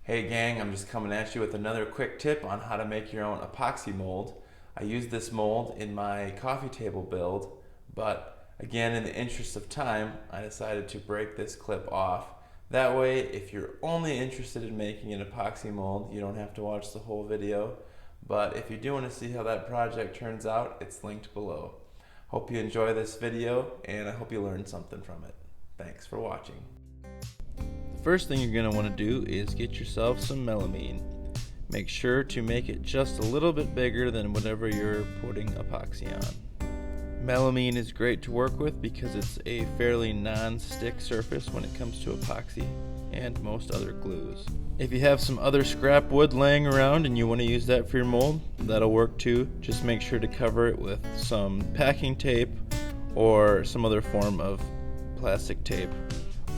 Hey gang, I'm just coming at you with another quick tip on how to make your own epoxy mold. I used this mold in my coffee table build, but again, in the interest of time, I decided to break this clip off. That way, if you're only interested in making an epoxy mold, you don't have to watch the whole video. But if you do want to see how that project turns out, it's linked below. Hope you enjoy this video, and I hope you learned something from it. Thanks for watching. First thing you're going to want to do is get yourself some melamine. Make sure to make it just a little bit bigger than whatever you're putting epoxy on. Melamine is great to work with because it's a fairly non-stick surface when it comes to epoxy and most other glues. If you have some other scrap wood laying around and you want to use that for your mold, that'll work too. Just make sure to cover it with some packing tape or some other form of plastic tape.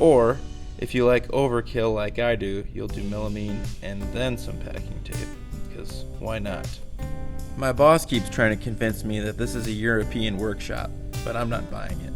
Or if you like overkill like I do, you'll do melamine and then some packing tape, because why not? My boss keeps trying to convince me that this is a European workshop, but I'm not buying it.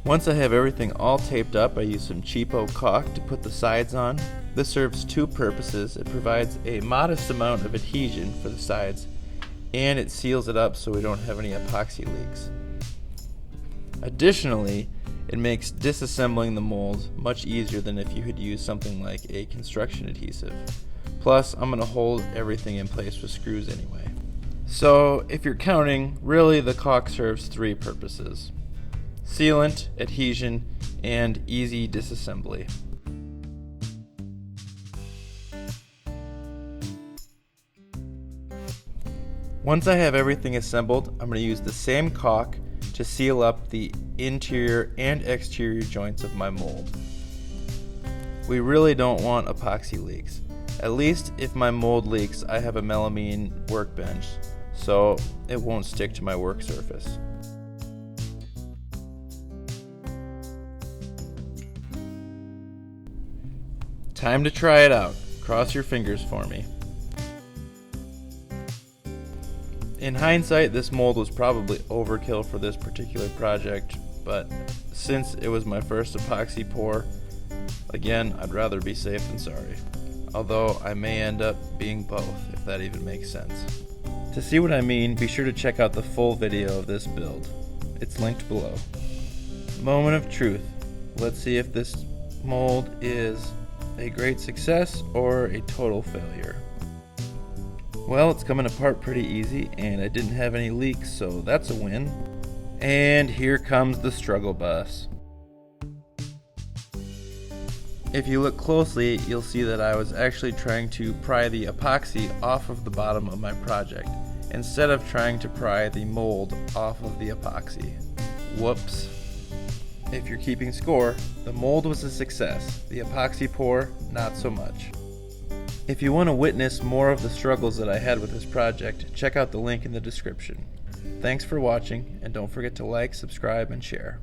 Once I have everything all taped up, I use some cheapo caulk to put the sides on. This serves two purposes. It provides a modest amount of adhesion for the sides, and it seals it up so we don't have any epoxy leaks. Additionally, it makes disassembling the mold much easier than if you had used something like a construction adhesive. Plus, I'm going to hold everything in place with screws anyway. So, if you're counting, really the caulk serves three purposes: sealant, adhesion, and easy disassembly. Once I have everything assembled, I'm going to use the same caulk to seal up the interior and exterior joints of my mold. We really don't want epoxy leaks. At least if my mold leaks, I have a melamine workbench, so it won't stick to my work surface. Time to try it out. Cross your fingers for me. In hindsight, this mold was probably overkill for this particular project, but since it was my first epoxy pour, again, I'd rather be safe than sorry. Although I may end up being both, if that even makes sense. To see what I mean, be sure to check out the full video of this build. It's linked below. Moment of truth. Let's see if this mold is a great success or a total failure. Well, it's coming apart pretty easy, and I didn't have any leaks, so that's a win. And here comes the struggle bus. If you look closely, you'll see that I was actually trying to pry the epoxy off of the bottom of my project, instead of trying to pry the mold off of the epoxy. Whoops. If you're keeping score, the mold was a success. The epoxy pour, not so much. If you want to witness more of the struggles that I had with this project, check out the link in the description. Thanks for watching, and don't forget to like, subscribe, and share.